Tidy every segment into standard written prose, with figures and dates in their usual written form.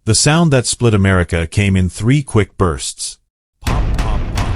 The sound that split America came in 3 quick bursts. Pop, pop, pop.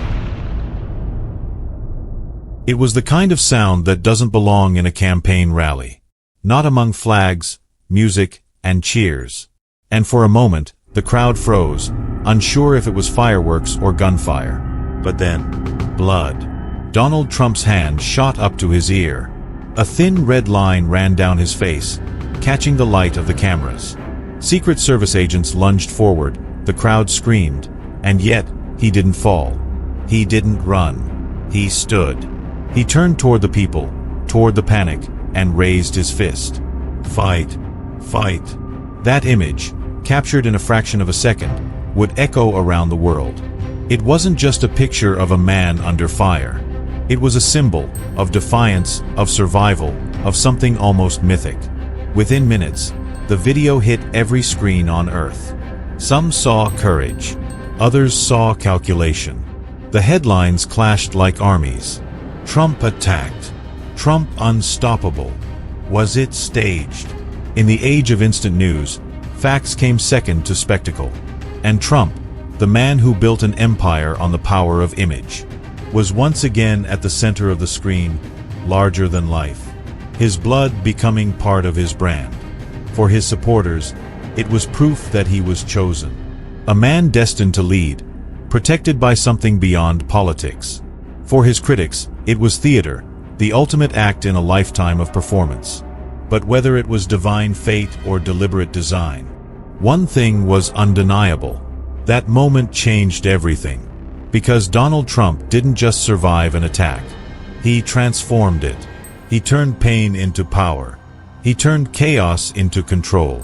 It was the kind of sound that doesn't belong in a campaign rally. Not among flags, music, and cheers. And for a moment, the crowd froze, unsure if it was fireworks or gunfire. But then, blood. Donald Trump's hand shot up to his ear. A thin red line ran down his face, catching the light of the cameras. Secret Service agents lunged forward, the crowd screamed, and yet, he didn't fall. He didn't run. He stood. He turned toward the people, toward the panic, and raised his fist. Fight. Fight. That image, captured in a fraction of a second, would echo around the world. It wasn't just a picture of a man under fire. It was a symbol of defiance, of survival, of something almost mythic. Within minutes, the video hit every screen on Earth. Some saw courage. Others saw calculation. The headlines clashed like armies. Trump attacked. Trump unstoppable. Was it staged? In the age of instant news, facts came second to spectacle. And Trump, the man who built an empire on the power of image, was once again at the center of the screen, larger than life. His blood becoming part of his brand. For his supporters, it was proof that he was chosen. A man destined to lead, protected by something beyond politics. For his critics, it was theater, the ultimate act in a lifetime of performance. But whether it was divine fate or deliberate design, one thing was undeniable. That moment changed everything. Because Donald Trump didn't just survive an attack. He transformed it. He turned pain into power. He turned chaos into control.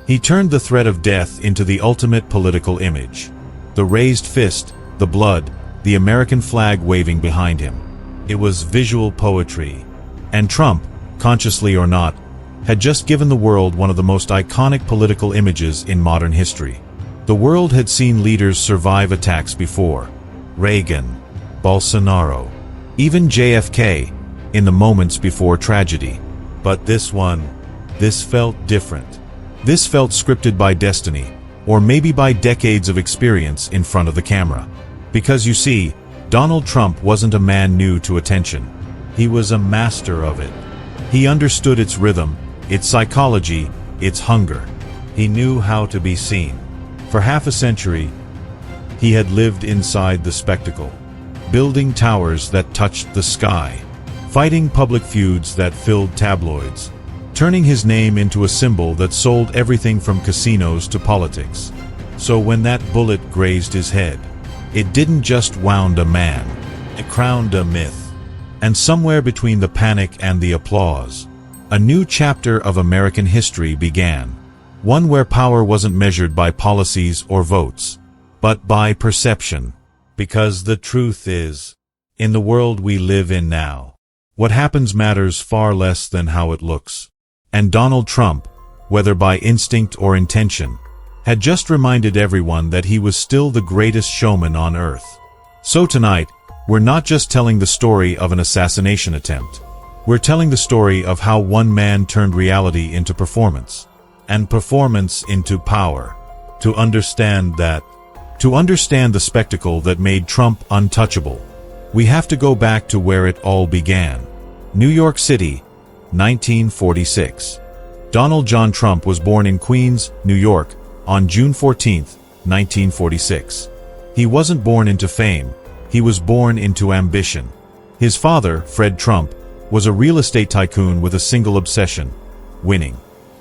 He turned the threat of death into the ultimate political image. The raised fist, the blood, the American flag waving behind him. It was visual poetry. And Trump, consciously or not, had just given the world one of the most iconic political images in modern history. The world had seen leaders survive attacks before. Reagan, Bolsonaro, even JFK, in the moments before tragedy. But this felt different. This felt scripted by destiny, or maybe by decades of experience in front of the camera. Because you see, Donald Trump wasn't a man new to attention. He was a master of it. He understood its rhythm, its psychology, its hunger. He knew how to be seen. For half a century, he had lived inside the spectacle, building towers that touched the sky, fighting public feuds that filled tabloids, turning his name into a symbol that sold everything from casinos to politics. So when that bullet grazed his head, it didn't just wound a man, it crowned a myth. And somewhere between the panic and the applause, a new chapter of American history began. One where power wasn't measured by policies or votes, but by perception. Because the truth is, in the world we live in now, what happens matters far less than how it looks. And Donald Trump, whether by instinct or intention, had just reminded everyone that he was still the greatest showman on earth. So tonight, we're not just telling the story of an assassination attempt. We're telling the story of how one man turned reality into performance, and performance into power. To understand the spectacle that made Trump untouchable, we have to go back to where it all began. New York City, 1946. Donald John Trump was born in Queens, New York, on June 14, 1946. He wasn't born into fame, he was born into ambition. His father, Fred Trump, was a real estate tycoon with a single obsession: winning.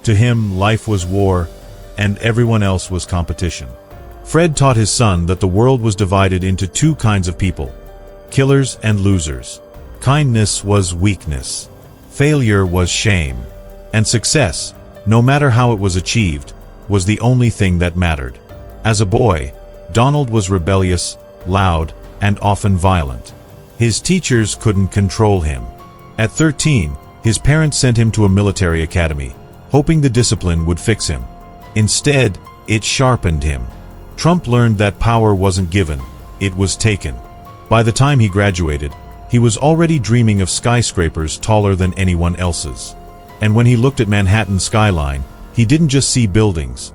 To him, life was war, and everyone else was competition. Fred taught his son that the world was divided into 2 kinds of people: killers and losers. Kindness was weakness. Failure was shame. And success, no matter how it was achieved, was the only thing that mattered. As a boy, Donald was rebellious, loud, and often violent. His teachers couldn't control him. At 13, his parents sent him to a military academy, hoping the discipline would fix him. Instead, it sharpened him. Trump learned that power wasn't given, it was taken. By the time he graduated, he was already dreaming of skyscrapers taller than anyone else's. And when he looked at Manhattan's skyline, he didn't just see buildings.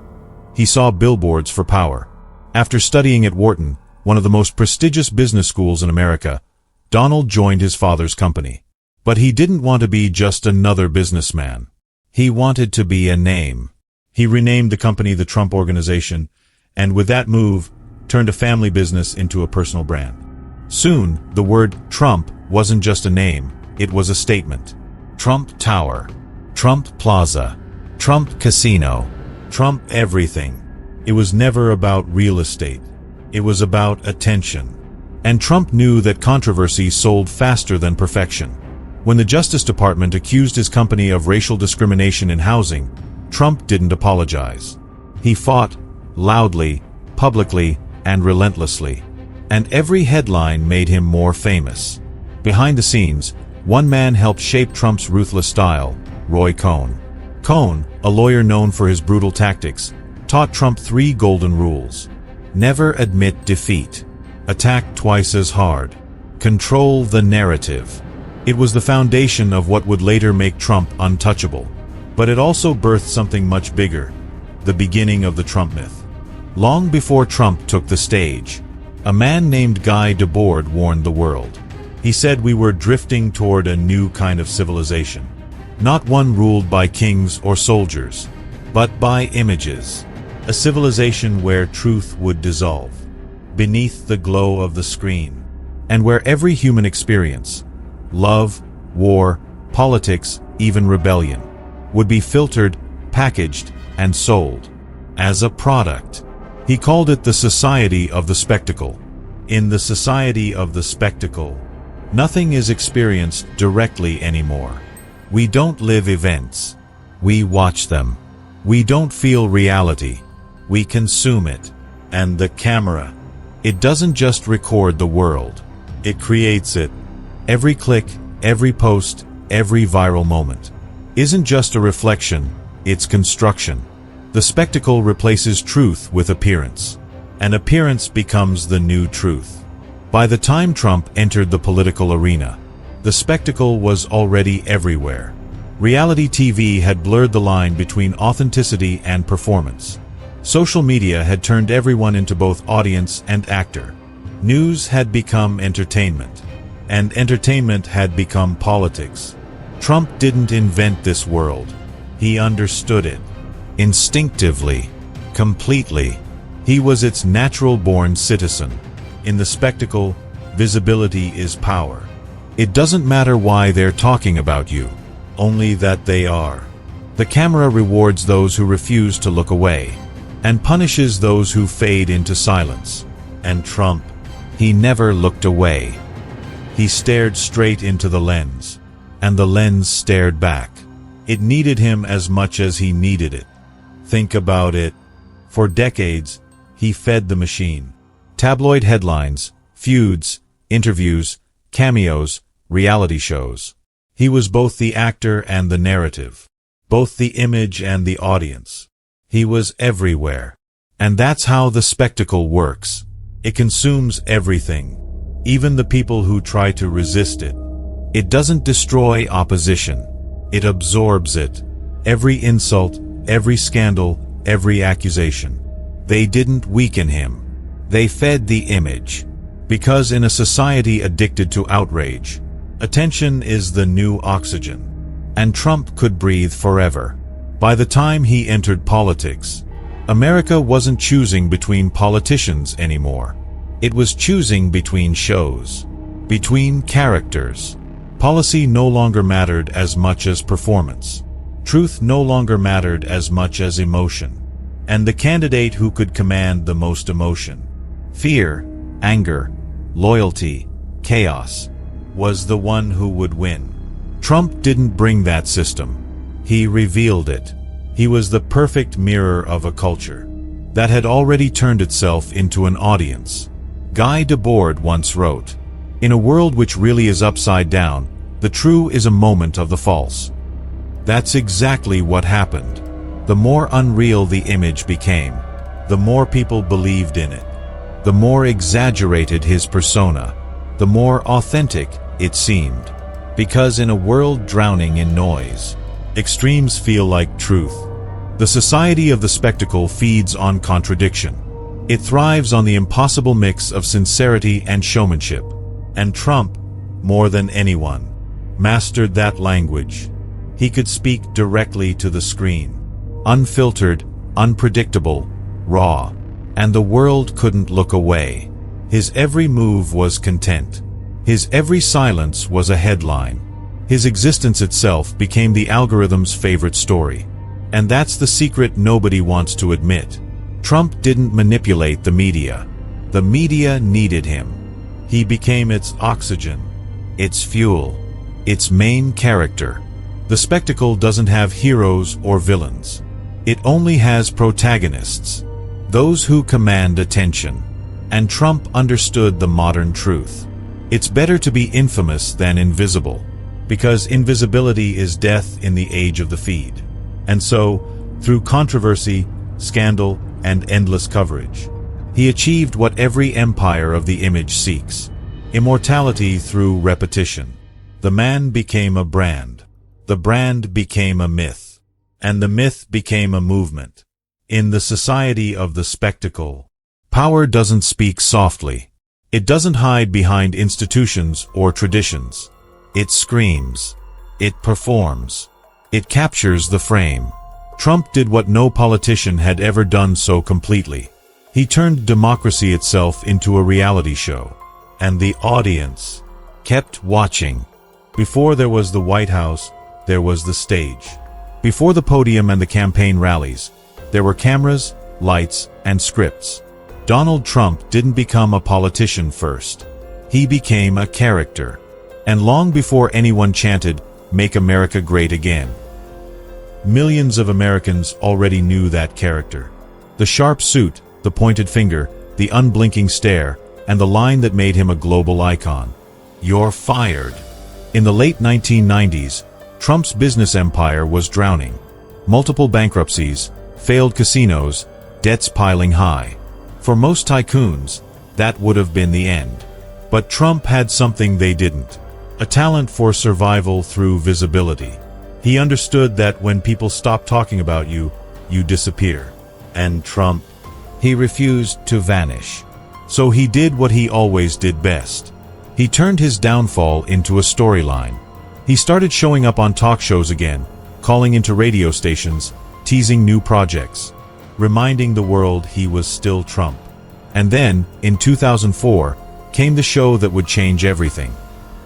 He saw billboards for power. After studying at Wharton, one of the most prestigious business schools in America, Donald joined his father's company. But he didn't want to be just another businessman. He wanted to be a name. He renamed the company the Trump Organization, and with that move, turned a family business into a personal brand. Soon, the word Trump wasn't just a name, it was a statement. Trump Tower, Trump Plaza, Trump Casino, Trump everything. It was never about real estate. It was about attention. And Trump knew that controversy sold faster than perfection. When the Justice Department accused his company of racial discrimination in housing, Trump didn't apologize. He fought loudly, publicly, and relentlessly. And every headline made him more famous. Behind the scenes, one man helped shape Trump's ruthless style, Roy Cohn. Cohn, a lawyer known for his brutal tactics, taught Trump 3 golden rules. Never admit defeat. Attack twice as hard. Control the narrative. It was the foundation of what would later make Trump untouchable. But it also birthed something much bigger, the beginning of the Trump myth. Long before Trump took the stage, a man named Guy Debord warned the world. He said we were drifting toward a new kind of civilization. Not one ruled by kings or soldiers, but by images. A civilization where truth would dissolve beneath the glow of the screen, and where every human experience, love, war, politics, even rebellion, would be filtered, packaged, and sold as a product. He called it the society of the spectacle. In the society of the spectacle, nothing is experienced directly anymore. We don't live events. We watch them. We don't feel reality. We consume it. And the camera, it doesn't just record the world. It creates it. Every click, every post, every viral moment isn't just a reflection, it's construction. The spectacle replaces truth with appearance, and appearance becomes the new truth. By the time Trump entered the political arena, the spectacle was already everywhere. Reality TV had blurred the line between authenticity and performance. Social media had turned everyone into both audience and actor. News had become entertainment, and entertainment had become politics. Trump didn't invent this world. He understood it. Instinctively. Completely. He was its natural-born citizen. In the spectacle, visibility is power. It doesn't matter why they're talking about you, only that they are. The camera rewards those who refuse to look away, and punishes those who fade into silence. And Trump, he never looked away. He stared straight into the lens, and the lens stared back. It needed him as much as he needed it. Think about it. For decades, he fed the machine. Tabloid headlines, feuds, interviews, cameos, reality shows. He was both the actor and the narrative, both the image and the audience. He was everywhere. And that's how the spectacle works. It consumes everything, even the people who try to resist it. It doesn't destroy opposition. It absorbs it. Every insult, every scandal, every accusation. They didn't weaken him. They fed the image. Because in a society addicted to outrage, attention is the new oxygen. And Trump could breathe forever. By the time he entered politics, America wasn't choosing between politicians anymore. It was choosing between shows, between characters. Policy no longer mattered as much as performance. Truth no longer mattered as much as emotion. And the candidate who could command the most emotion, fear, anger, loyalty, chaos, was the one who would win. Trump didn't bring that system. He revealed it. He was the perfect mirror of a culture that had already turned itself into an audience. Guy Debord once wrote, "In a world which really is upside down, the true is a moment of the false." That's exactly what happened. The more unreal the image became, the more people believed in it. The more exaggerated his persona, the more authentic it seemed. Because in a world drowning in noise, extremes feel like truth. The society of the spectacle feeds on contradiction. It thrives on the impossible mix of sincerity and showmanship. And Trump, more than anyone, mastered that language. He could speak directly to the screen. Unfiltered, unpredictable, raw. And the world couldn't look away. His every move was content. His every silence was a headline. His existence itself became the algorithm's favorite story. And that's the secret nobody wants to admit. Trump didn't manipulate the media. The media needed him. He became its oxygen, its fuel, its main character. The spectacle doesn't have heroes or villains. It only has protagonists, those who command attention. And Trump understood the modern truth. It's better to be infamous than invisible, because invisibility is death in the age of the feed. And so, through controversy, scandal, and endless coverage, he achieved what every empire of the image seeks: immortality through repetition. The man became a brand. The brand became a myth. And the myth became a movement. In the society of the spectacle, power doesn't speak softly. It doesn't hide behind institutions or traditions. It screams. It performs. It captures the frame. Trump did what no politician had ever done so completely. He turned democracy itself into a reality show. And the audience kept watching. Before there was the White House, there was the stage. Before the podium and the campaign rallies, there were cameras, lights, and scripts. Donald Trump didn't become a politician first. He became a character. And long before anyone chanted, "Make America Great Again," millions of Americans already knew that character. The sharp suit, the pointed finger, the unblinking stare, and the line that made him a global icon: "You're fired." In the late 1990s, Trump's business empire was drowning. Multiple bankruptcies, failed casinos, debts piling high. For most tycoons, that would have been the end. But Trump had something they didn't: a talent for survival through visibility. He understood that when people stop talking about you, you disappear. And Trump, he refused to vanish. So he did what he always did best. He turned his downfall into a storyline. He started showing up on talk shows again, calling into radio stations, teasing new projects, reminding the world he was still Trump. And then, in 2004, came the show that would change everything: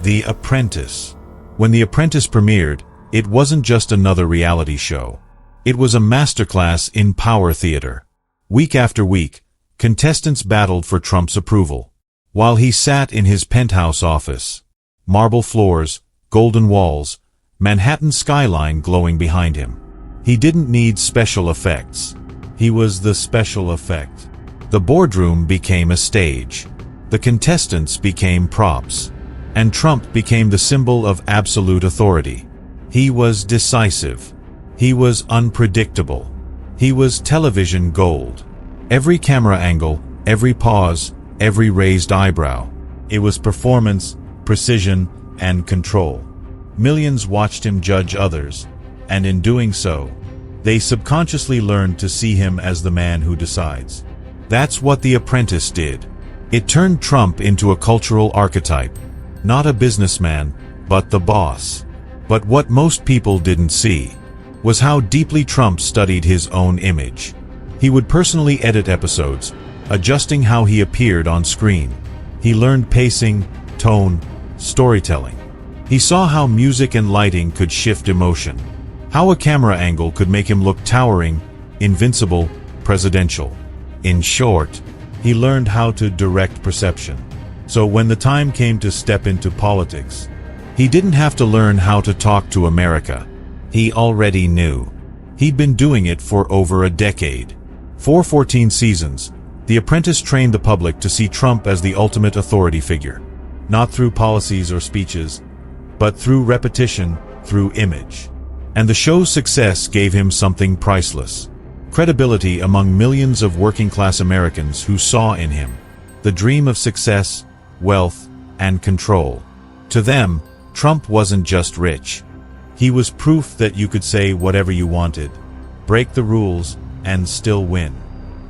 The Apprentice. When The Apprentice premiered, it wasn't just another reality show. It was a masterclass in power theater. Week after week, contestants battled for Trump's approval. While he sat in his penthouse office, marble floors, golden walls, Manhattan skyline glowing behind him. He didn't need special effects. He was the special effect. The boardroom became a stage. The contestants became props. And Trump became the symbol of absolute authority. He was decisive. He was unpredictable. He was television gold. Every camera angle, every pause, every raised eyebrow. It was performance, precision, and control. Millions watched him judge others, and in doing so, they subconsciously learned to see him as the man who decides. That's what The Apprentice did. It turned Trump into a cultural archetype. Not a businessman, but the boss. But what most people didn't see was how deeply Trump studied his own image. He would personally edit episodes, adjusting how he appeared on screen. He learned pacing, tone, storytelling. He saw how music and lighting could shift emotion, how a camera angle could make him look towering, invincible, presidential. In short, he learned how to direct perception. So when the time came to step into politics, he didn't have to learn how to talk to America. He already knew. He'd been doing it for over a decade. For 14 seasons, The Apprentice trained the public to see Trump as the ultimate authority figure. Not through policies or speeches, but through repetition, through image. And the show's success gave him something priceless: credibility among millions of working-class Americans who saw in him the dream of success, wealth, and control. To them, Trump wasn't just rich. He was proof that you could say whatever you wanted, break the rules, and still win.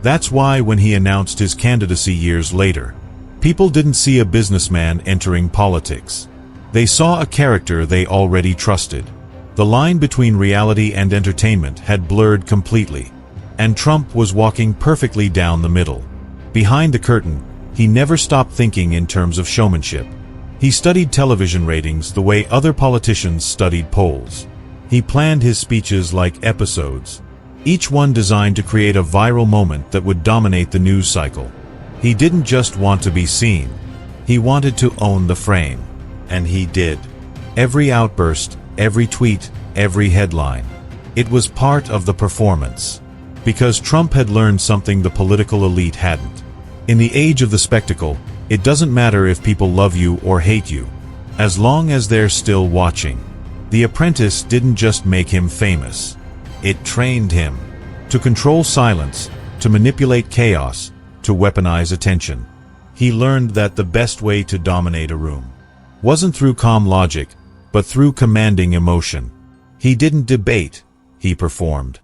That's why when he announced his candidacy years later, people didn't see a businessman entering politics. They saw a character they already trusted. The line between reality and entertainment had blurred completely, and Trump was walking perfectly down the middle. Behind the curtain, he never stopped thinking in terms of showmanship. He studied television ratings the way other politicians studied polls. He planned his speeches like episodes, each one designed to create a viral moment that would dominate the news cycle. He didn't just want to be seen. He wanted to own the frame. And he did. Every outburst, every tweet, every headline. It was part of the performance. Because Trump had learned something the political elite hadn't. In the age of the spectacle, it doesn't matter if people love you or hate you, as long as they're still watching. The Apprentice didn't just make him famous. It trained him to control silence, to manipulate chaos, to weaponize attention. He learned that the best way to dominate a room wasn't through calm logic, but through commanding emotion. He didn't debate, he performed.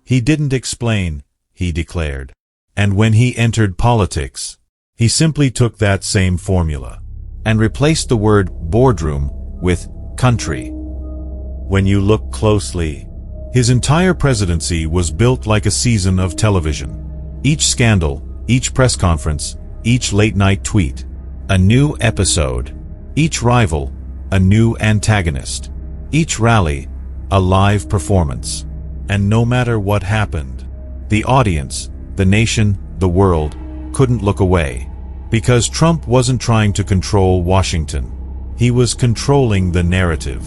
He didn't explain, he declared. And when he entered politics, he simply took that same formula and replaced the word boardroom with country. When you look closely, his entire presidency was built like a season of television. Each scandal, each press conference, each late-night tweet, a new episode. Each rival, a new antagonist. Each rally, a live performance. And no matter what happened, the audience, the nation, the world, couldn't look away. Because Trump wasn't trying to control Washington. He was controlling the narrative.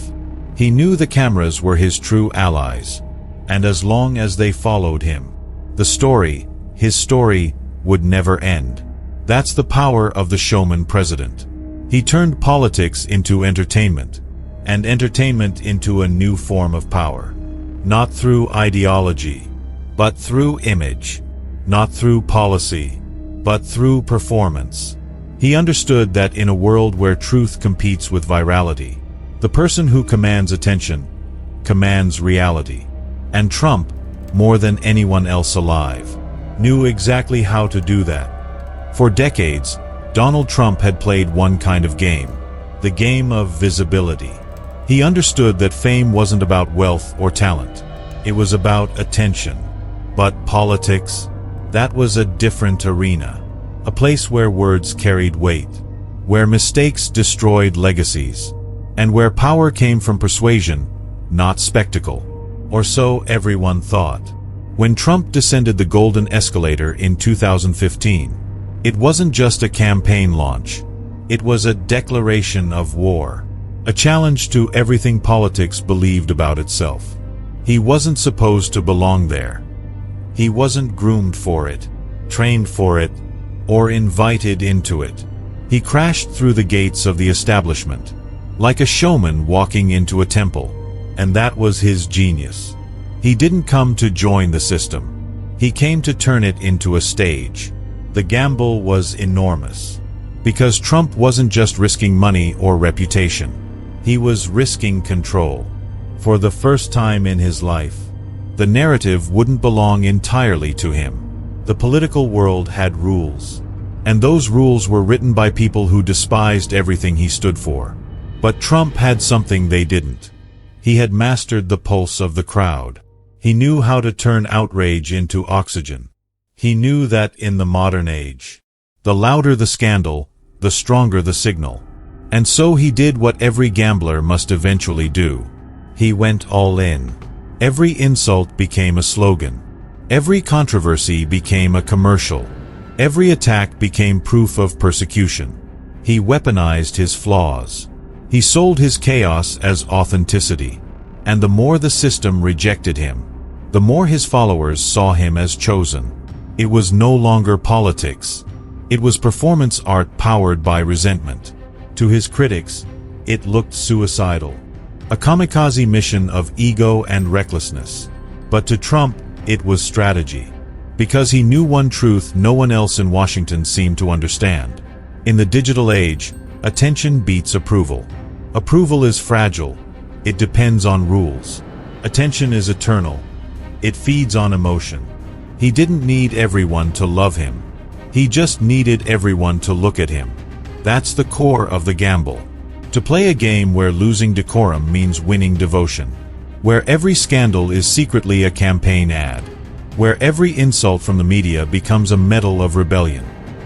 He knew the cameras were his true allies. And as long as they followed him, the story, his story, would never end. That's the power of the showman president. He turned politics into entertainment, and entertainment into a new form of power. Not through ideology, but through image. Not through policy, but through performance. He understood that in a world where truth competes with virality, the person who commands attention commands reality. And Trump, more than anyone else alive, knew exactly how to do that. For decades, Donald Trump had played one kind of game, the game of visibility. He understood that fame wasn't about wealth or talent. It was about attention. But politics, that was a different arena. A place where words carried weight, where mistakes destroyed legacies, and where power came from persuasion, not spectacle. Or so everyone thought. When Trump descended the golden escalator in 2015, it wasn't just a campaign launch. It was a declaration of war. A challenge to everything politics believed about itself. He wasn't supposed to belong there. He wasn't groomed for it, trained for it, or invited into it. He crashed through the gates of the establishment, like a showman walking into a temple. And that was his genius. He didn't come to join the system. He came to turn it into a stage. The gamble was enormous. Because Trump wasn't just risking money or reputation. He was risking control. For the first time in his life, the narrative wouldn't belong entirely to him. The political world had rules. And those rules were written by people who despised everything he stood for. But Trump had something they didn't. He had mastered the pulse of the crowd. He knew how to turn outrage into oxygen. He knew that in the modern age, the louder the scandal, the stronger the signal. And so he did what every gambler must eventually do. He went all in. Every insult became a slogan. Every controversy became a commercial. Every attack became proof of persecution. He weaponized his flaws. He sold his chaos as authenticity. And the more the system rejected him, the more his followers saw him as chosen. It was no longer politics. It was performance art powered by resentment. To his critics, it looked suicidal. A kamikaze mission of ego and recklessness. But to Trump, it was strategy. Because he knew one truth no one else in Washington seemed to understand. In the digital age, attention beats approval. Approval is fragile. It depends on rules. Attention is eternal. It feeds on emotion. He didn't need everyone to love him. He just needed everyone to look at him. That's the core of the gamble. To play a game where losing decorum means winning devotion. Where every scandal is secretly a campaign ad. Where every insult from the media becomes a medal of rebellion.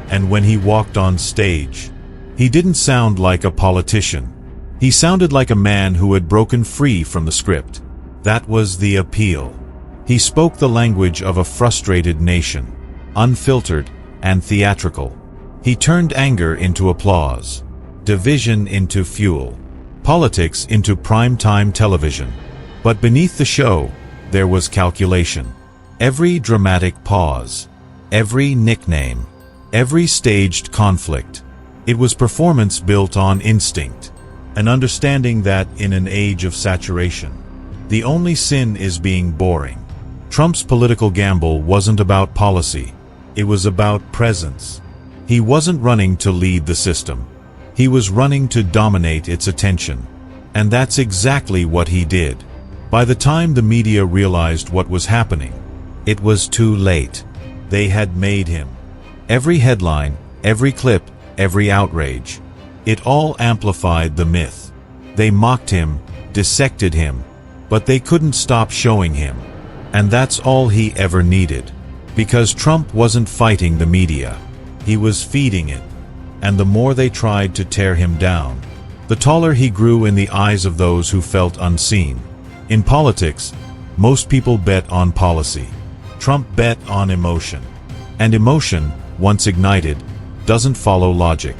And when he walked on stage, he didn't sound like a politician. He sounded like a man who had broken free from the script. That was the appeal. He spoke the language of a frustrated nation, unfiltered and theatrical. He turned anger into applause, division into fuel, politics into prime-time television. But beneath the show, there was calculation. Every dramatic pause, every nickname, every staged conflict. It was performance built on instinct, an understanding that in an age of saturation, the only sin is being boring. Trump's political gamble wasn't about policy. It was about presence. He wasn't running to lead the system. He was running to dominate its attention. And that's exactly what he did. By the time the media realized what was happening, it was too late. They had made him. Every headline, every clip, every outrage. It all amplified the myth. They mocked him, dissected him, but they couldn't stop showing him. And that's all he ever needed. Because Trump wasn't fighting the media. He was feeding it. And the more they tried to tear him down, the taller he grew in the eyes of those who felt unseen. In politics, most people bet on policy. Trump bet on emotion. And emotion, once ignited, doesn't follow logic.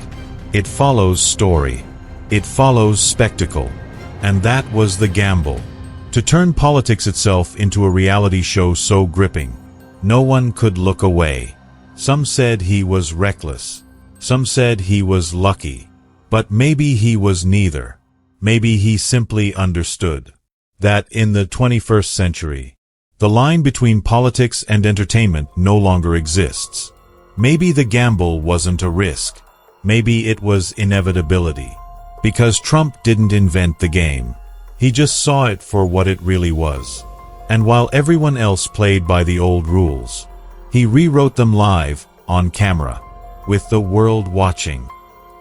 It follows story. It follows spectacle. And that was the gamble. To turn politics itself into a reality show so gripping, no one could look away. Some said he was reckless. Some said he was lucky. But maybe he was neither. Maybe he simply understood that in the 21st century, the line between politics and entertainment no longer exists. Maybe the gamble wasn't a risk. Maybe it was inevitability. Because Trump didn't invent the game. He just saw it for what it really was. And while everyone else played by the old rules, he rewrote them live, on camera, with the world watching.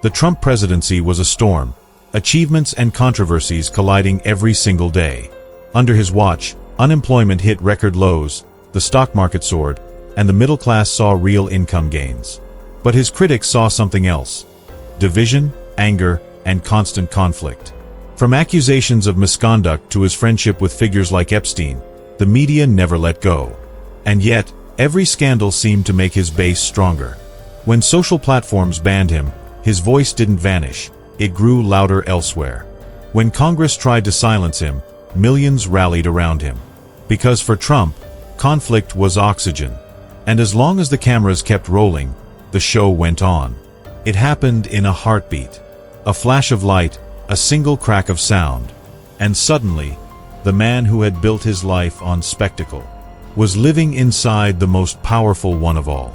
The Trump presidency was a storm, achievements and controversies colliding every single day. Under his watch, unemployment hit record lows, the stock market soared, and the middle class saw real income gains. But his critics saw something else: division, anger, and constant conflict. From accusations of misconduct to his friendship with figures like Epstein, the media never let go. And yet, every scandal seemed to make his base stronger. When social platforms banned him, his voice didn't vanish, it grew louder elsewhere. When Congress tried to silence him, millions rallied around him. Because for Trump, conflict was oxygen. And as long as the cameras kept rolling, the show went on. It happened in a heartbeat. A flash of light, a single crack of sound. And suddenly, the man who had built his life on spectacle was living inside the most powerful one of all.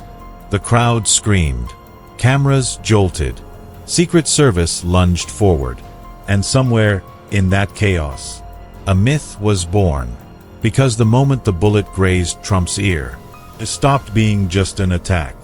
The crowd screamed. Cameras jolted. Secret Service lunged forward. And somewhere, in that chaos, a myth was born. Because the moment the bullet grazed Trump's ear, it stopped being just an attack.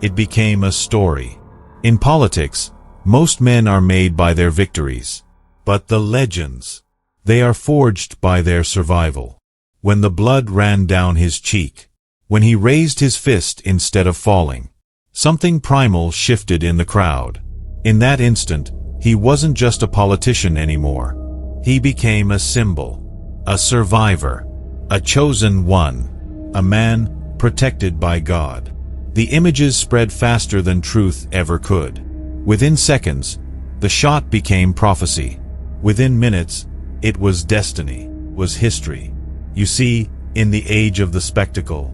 It became a story. In politics, most men are made by their victories. But the legends, they are forged by their survival. When the blood ran down his cheek, when he raised his fist instead of falling, something primal shifted in the crowd. In that instant, he wasn't just a politician anymore. He became a symbol, a survivor, a chosen one, a man protected by God. The images spread faster than truth ever could. Within seconds, the shot became prophecy. Within minutes, it was destiny, was history. You see, in the age of the spectacle,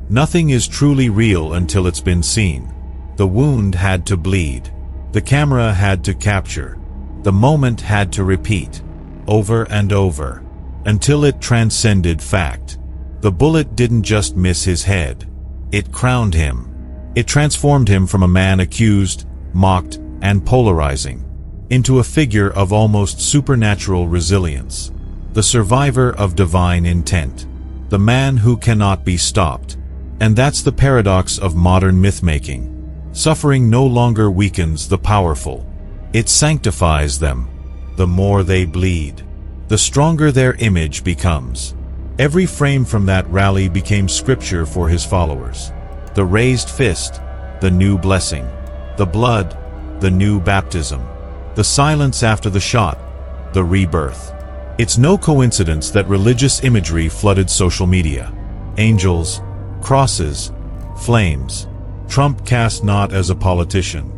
nothing is truly real until it's been seen. The wound had to bleed. The camera had to capture. The moment had to repeat, over and over, until it transcended fact. The bullet didn't just miss his head. It crowned him. It transformed him from a man accused, mocked, and polarizing, into a figure of almost supernatural resilience. The survivor of divine intent. the man who cannot be stopped. And that's the paradox of modern myth-making. Suffering no longer weakens the powerful. It sanctifies them. The more they bleed, the stronger their image becomes. Every frame from that rally became scripture for his followers. The raised fist, the new blessing. The blood, the new baptism. The silence after the shot, the rebirth. It's no coincidence that religious imagery flooded social media. Angels, crosses, flames. Trump cast not as a politician,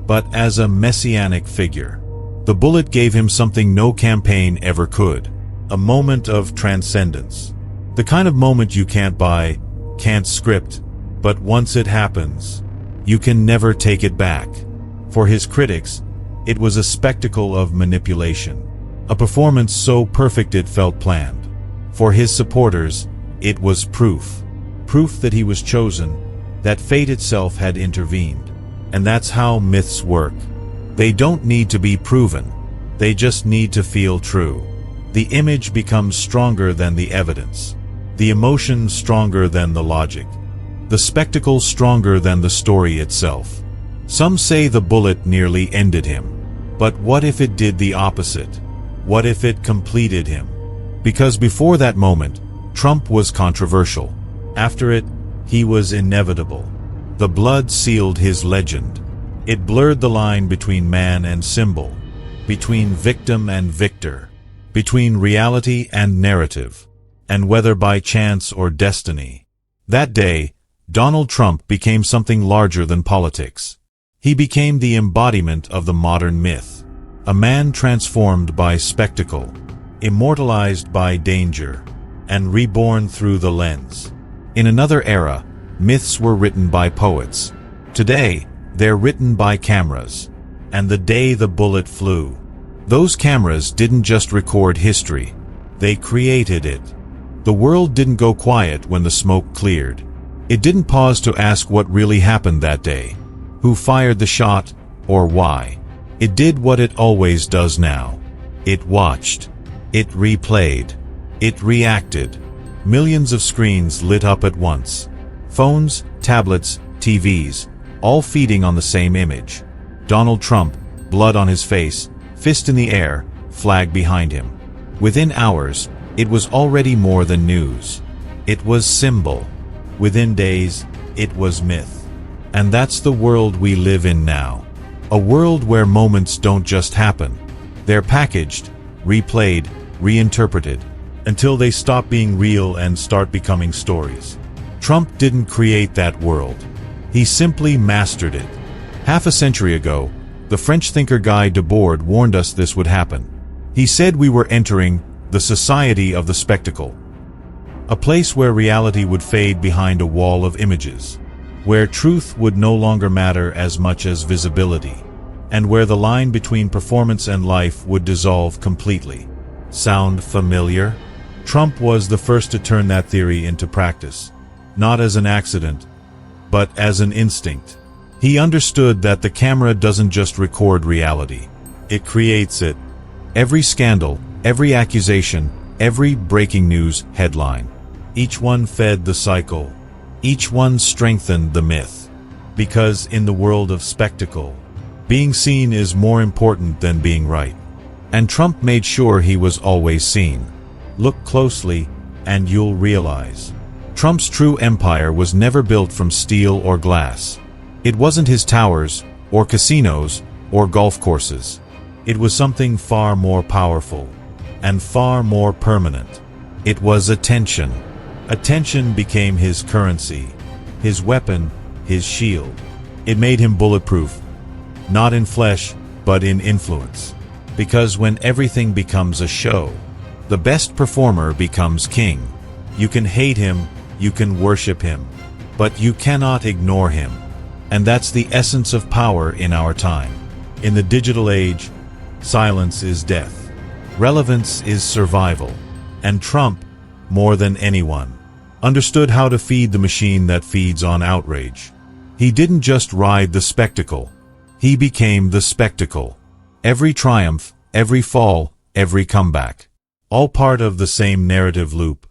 but as a messianic figure. The bullet gave him something no campaign ever could. A moment of transcendence. The kind of moment you can't buy, can't script, but once it happens, you can never take it back. For his critics, it was a spectacle of manipulation. A performance so perfect it felt planned. For his supporters, it was proof. Proof that he was chosen, that fate itself had intervened. And that's how myths work. They don't need to be proven. They just need to feel true. The image becomes stronger than the evidence. The emotion stronger than the logic. The spectacle stronger than the story itself. Some say the bullet nearly ended him. But what if it did the opposite? What if it completed him? Because before that moment, Trump was controversial. After it, he was inevitable. The blood sealed his legend. It blurred the line between man and symbol, between victim and victor, between reality and narrative, and whether by chance or destiny. That day, Donald Trump became something larger than politics. He became the embodiment of the modern myth. A man transformed by spectacle, immortalized by danger, and reborn through the lens. In another era, myths were written by poets. Today, they're written by cameras. And the day the bullet flew, those cameras didn't just record history, they created it. The world didn't go quiet when the smoke cleared. It didn't pause to ask what really happened that day, who fired the shot, or why. It did what it always does now. It watched. It replayed. It reacted. Millions of screens lit up at once. Phones, tablets, TVs, all feeding on the same image. Donald Trump, blood on his face, fist in the air, flag behind him. Within hours, it was already more than news. It was symbol. Within days, it was myth. And that's the world we live in now. A world where moments don't just happen. They're packaged, replayed, reinterpreted, until they stop being real and start becoming stories. Trump didn't create that world. He simply mastered it. Half a century ago, the French thinker Guy Debord warned us this would happen. He said we were entering the society of the spectacle. A place where reality would fade behind a wall of images, where truth would no longer matter as much as visibility, and where the line between performance and life would dissolve completely. Sound familiar? Trump was the first to turn that theory into practice, not as an accident, but as an instinct. He understood that the camera doesn't just record reality, it creates it. Every scandal, every accusation, every breaking news headline, each one fed the cycle. Each one strengthened the myth. Because in the world of spectacle, being seen is more important than being right. And Trump made sure he was always seen. Look closely, and you'll realize. Trump's true empire was never built from steel or glass. It wasn't his towers, or casinos, or golf courses. It was something far more powerful, and far more permanent. It was attention. Attention became his currency, his weapon, his shield. It made him bulletproof, not in flesh, but in influence. Because when everything becomes a show, the best performer becomes king. You can hate him, you can worship him, but you cannot ignore him. And that's the essence of power in our time. In the digital age, silence is death. Relevance is survival. And Trump, more than anyone, understood how to feed the machine that feeds on outrage. He didn't just ride the spectacle. He became the spectacle. Every triumph, every fall, every comeback. All part of the same narrative loop.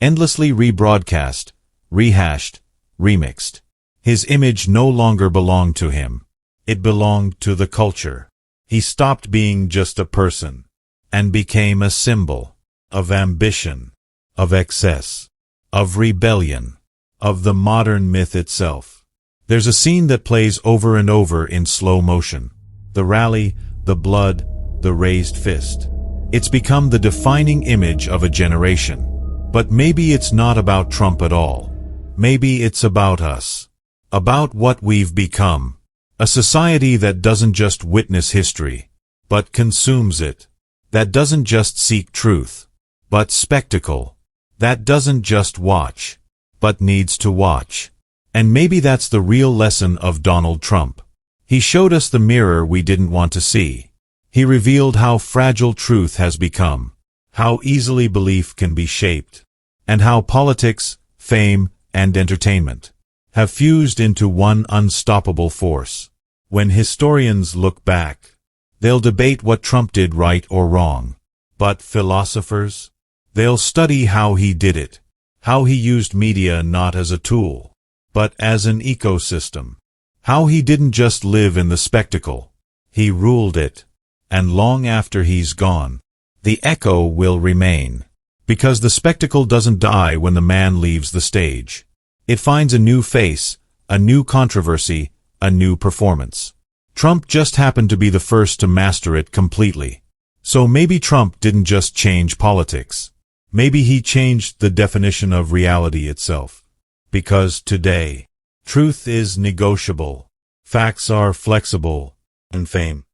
endlessly rebroadcast, rehashed, remixed. His image no longer belonged to him. It belonged to the culture. He stopped being just a person and became a symbol of ambition, of excess, of rebellion, of the modern myth itself. There's a scene that plays over and over in slow motion. The rally, the blood, the raised fist. It's become the defining image of a generation. But maybe it's not about Trump at all. Maybe it's about us. About what we've become. A society that doesn't just witness history, but consumes it. That doesn't just seek truth, but spectacle. That doesn't just watch, but needs to watch. And maybe that's the real lesson of Donald Trump. He showed us the mirror we didn't want to see. He revealed how fragile truth has become, how easily belief can be shaped, and how politics, fame, and entertainment have fused into one unstoppable force. When historians look back, they'll debate what Trump did right or wrong. But philosophers? They'll study how he did it, how he used media not as a tool, but as an ecosystem. How he didn't just live in the spectacle, he ruled it. And long after he's gone, the echo will remain. Because the spectacle doesn't die when the man leaves the stage. It finds a new face, a new controversy, a new performance. Trump just happened to be the first to master it completely. So maybe Trump didn't just change politics. Maybe he changed the definition of reality itself. Because today, truth is negotiable, facts are flexible, and fame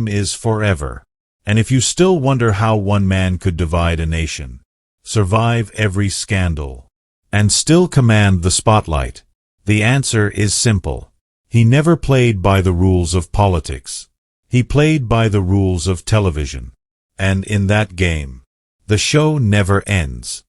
is forever. And if you still wonder how one man could divide a nation, survive every scandal, and still command the spotlight, the answer is simple. He never played by the rules of politics. He played by the rules of television. And in that game, the show never ends.